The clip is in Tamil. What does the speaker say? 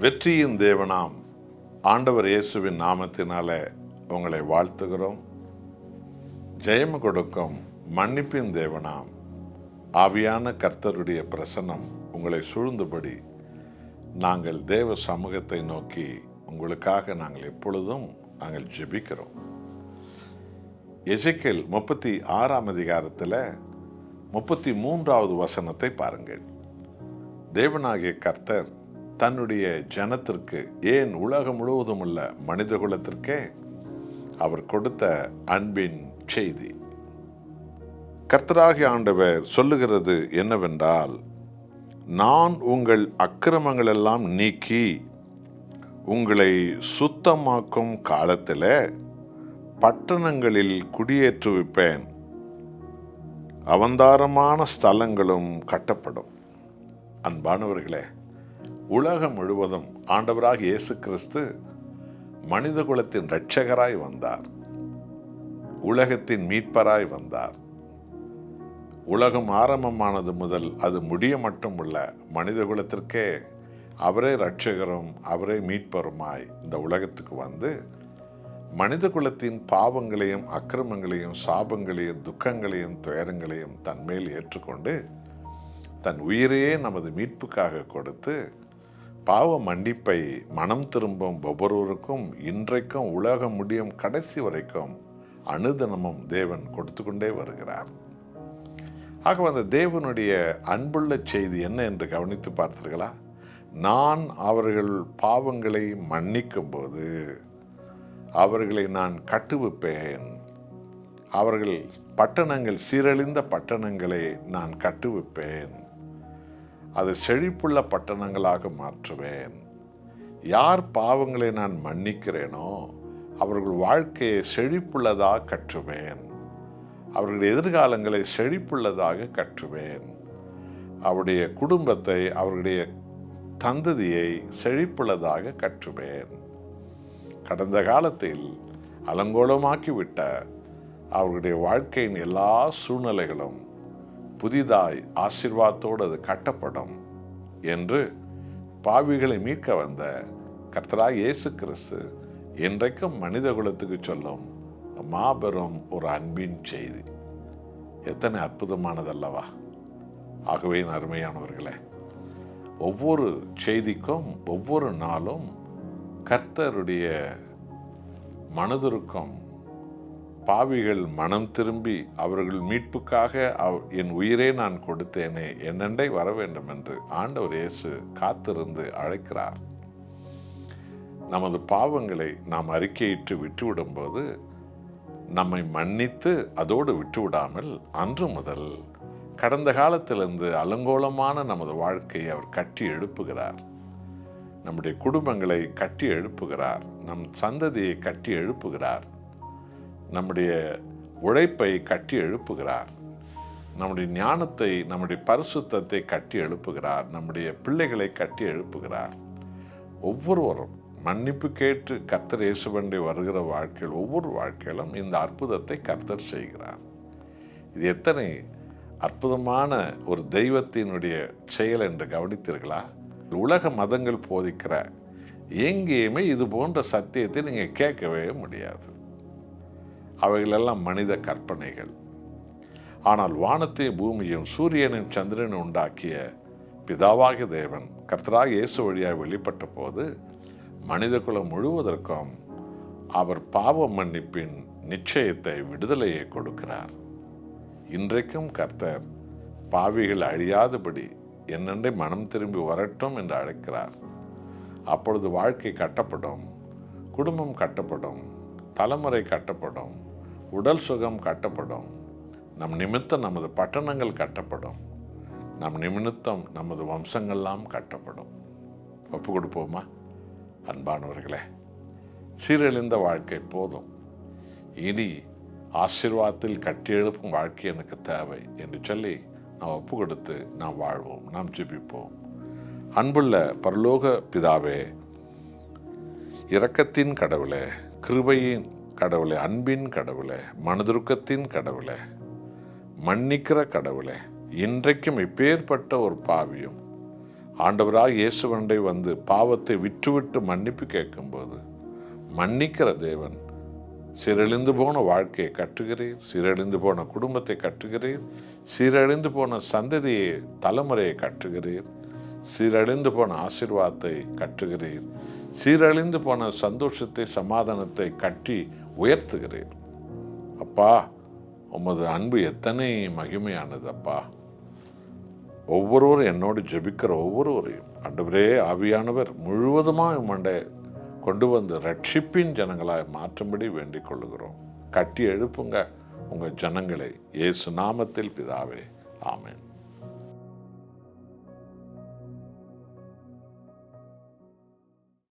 வெற்றியின் தேவனாம் ஆண்டவர் இயேசுவின் நாமத்தினால உங்களை வாழ்த்துகிறோம். ஜெயம் கொடுக்கும் மன்னிப்பின் தேவனாம் ஆவியான கர்த்தருடைய பிரசன்னம் உங்களை சூழ்ந்தபடி நாங்கள் தேவ சமூகத்தை நோக்கி உங்களுக்காக நாங்கள் எப்பொழுதும் ஜெபிக்கிறோம். எசேக்கியேல் 36ஆம் அதிகாரத்தில் 33வது வசனத்தை பாருங்கள். தேவனாகிய கர்த்தர் தன்னுடைய ஜனத்திற்கு, ஏன் உலகம் முழுவதும் உள்ள மனித குலத்திற்கே அவர் கொடுத்த அன்பின் செய்தி. கர்த்தராகிய ஆண்டவர் சொல்லுகிறது என்னவென்றால், நான் உங்கள் அக்கிரமங்கள் எல்லாம் நீக்கி உங்களை சுத்தமாக்கும் காலத்தில் பட்டணங்களில் குடியேற்றுவிப்பேன், அவந்தாரமான ஸ்தலங்களும் கட்டப்படும். அன்பானவர்களே, உலகம் முழுவதும் ஆண்டவராக இயேசு கிறிஸ்து மனித குலத்தின் இரட்சகராய் வந்தார், உலகத்தின் மீட்பராய் வந்தார். உலகம் ஆரம்பமானது முதல் அது முடிய மட்டும் உள்ள மனித குலத்திற்கே அவரே இரட்சகரும் அவரே மீட்பருமாய் இந்த உலகத்துக்கு வந்து மனித குலத்தின் பாவங்களையும் அக்கிரமங்களையும் சாபங்களையும் துக்கங்களையும் துயரங்களையும் தன்மேல் ஏற்றுக்கொண்டு தன் உயிரையே நமது மீட்புக்காக கொடுத்து பாவ மன்னிப்பை மனம் திரும்பும் ஒவ்வொருவருக்கும் இன்றைக்கும் உலகம் முடியும் கடைசி வரைக்கும் அனுதினமும் தேவன் கொடுத்து கொண்டே வருகிறார். ஆக அந்த தேவனுடைய அன்புள்ள செய்தி என்ன என்று கவனித்து பார்த்தீர்களா? நான் அவர்கள் பாவங்களை மன்னிக்கும் போது அவர்களை நான் கட்டுவிப்பேன், அவர்கள் பட்டணங்கள் சீரழிந்த பட்டணங்களை நான் கட்டுவிப்பேன், அது செழிப்புள்ள பட்டணங்களாக மாற்றுவேன். யார் பாவங்களை நான் மன்னிக்கிறேனோ அவர்கள் வாழ்க்கையை செழிப்புள்ளதாக கற்றுவேன், அவர்கள் எதிர்காலங்களை செழிப்புள்ளதாக கற்றுவேன், அவருடைய குடும்பத்தை அவருடைய சந்ததியை செழிப்புள்ளதாக கற்றுவேன். கடந்த காலத்தில் அலங்கோலமாக்கிவிட்ட அவர்களுடைய வாழ்க்கையின் எல்லா சூழ்நிலைகளும் புதிதாய் ஆசீர்வாதத்தோடு அது கட்டப்படும் என்று பாவிகளை மீட்க வந்த கர்த்தராகிய இயேசு கிறிஸ்து இன்றைக்கும் மனித குலத்துக்கு சொல்லும் மாபெரும் ஒரு அன்பின் செய்தி. எத்தனை அற்புதமானதல்லவா? ஆகவே அருமையானவர்களே, ஒவ்வொரு செய்திக்கும் ஒவ்வொரு நாளும் கர்த்தருடைய மனதிற்கும் பாவிகள் மனம் திரும்பி அவர்கள் மீட்புக்காக என் உயிரே நான் கொடுத்தேனே என்னண்டை வர வேண்டும் என்று ஆண்டவர் இயேசு காத்திருந்து அழைக்கிறார். நமது பாவங்களை நாம் அறிக்கையிட்டு விட்டுவிடும்போது நம்மை மன்னித்து அதோடு விட்டுவிடாமல் அன்று முதல் கடந்த காலத்திலிருந்து அலங்கோலமான நமது வாழ்க்கையை அவர் கட்டி எழுப்புகிறார். நம்முடைய குடும்பங்களை கட்டி எழுப்புகிறார், நம் சந்ததியை கட்டி எழுப்புகிறார், நம்முடைய உழைப்பை கட்டி எழுப்புகிறார், நம்முடைய ஞானத்தை நம்முடைய பரிசுத்தத்தை கட்டி எழுப்புகிறார், நம்முடைய பிள்ளைகளை கட்டி எழுப்புகிறார். ஒவ்வொருவரும் மன்னிப்பு கேட்டு கர்த்தர் இயேசுவண்டை வருகிற வாழ்க்கையில் ஒவ்வொரு வாழ்க்கையிலும் இந்த அற்புதத்தை கர்த்தர் செய்கிறார். இது எத்தனை அற்புதமான ஒரு தெய்வத்தினுடைய செயல் என்று கவனித்தீர்களா? உலக மதங்கள் போதிக்கிற எங்கேயுமே இது போன்ற சத்தியத்தை நீங்கள் கேட்கவே முடியாது. அவைகளெல்லாம் மனித கற்பனைகள். ஆனால் வானத்தையும் பூமியும் சூரியனையும் சந்திரனையும் உண்டாக்கிய பிதாவாகிய தேவன் கர்த்தராகிய இயேசு வழியாக வெளிப்பட்ட போது மனித குலம் முழுவதற்கும் அவர் பாவ மன்னிப்பின் நிச்சயத்தை, விடுதலையை கொடுக்கிறார். இன்றைக்கும் கர்த்தர் பாவிகள் அழியாதபடி என்னென்றை மனம் திரும்பி வரட்டும் என்று அழைக்கிறார். அப்பொழுது வாழ்க்கை கட்டப்படும், குடும்பம் கட்டப்படும், தலைமுறை கட்டப்படும், உடல் சுகம் கட்டப்படும், நம் நிமித்தம் நமது பட்டணங்கள் கட்டப்படும், நம் நிமித்தம் நமது வம்சங்கள்லாம் கட்டப்படும். ஒப்பு கொடுப்போமா? அன்பானவர்களே, சீரழிந்த வாழ்க்கை போதும், இனி ஆசீர்வாதத்தில் கட்டியெழுப்பும் வாழ்க்கை எனக்கு தேவை என்று சொல்லி நாம் ஒப்பு கொடுத்து நாம் வாழ்வோம். நாம் ஜெபிப்போம். அன்புள்ள பரலோக பிதாவே, இரக்கத்தின் கடவுளே, கிருபையின் கடவுளே, அன்பின் கடவுளே, மனதுருக்கத்தின் கடவுளே, மன்னிக்கிற கடவுளே, இன்றைக்கும் இப்பேற்பட்ட ஒரு பாவியும் ஆண்டவராக இயேசுவண்டை வந்து பாவத்தை விட்டுவிட்டு மன்னிப்பு கேட்கும்போது மன்னிக்கிற தேவன் சீரழிந்து போன வாழ்க்கையை கட்டுகிறீர், சீரழிந்து போன குடும்பத்தை கட்டுகிறீர், சீரழிந்து போன சந்ததியை தலைமுறையை கட்டுகிறீர், சீரழிந்து போன ஆசீர்வாதத்தை கட்டுகிறீர், சீரழிந்து போன சந்தோஷத்தை சமாதானத்தை கட்டி உயர்த்துகிறீர். அப்பா, உமது அன்பு எத்தனை மகிமையானது அப்பா. ஒவ்வொருவரும் என்னோடு ஜெபிக்கிற ஒவ்வொருவரையும் ஆண்டவரே ஆவியானவர் முழுவதுமாக உம்மண்டை கொண்டு வந்து ரட்சிப்பின் ஜனங்களாய் மாற்றும்படி வேண்டிக் கொள்ளுகிறோம். கட்டி எழுப்புங்க உங்கள் ஜனங்களை. இயேசு நாமத்தில் பிதாவே, ஆமென்.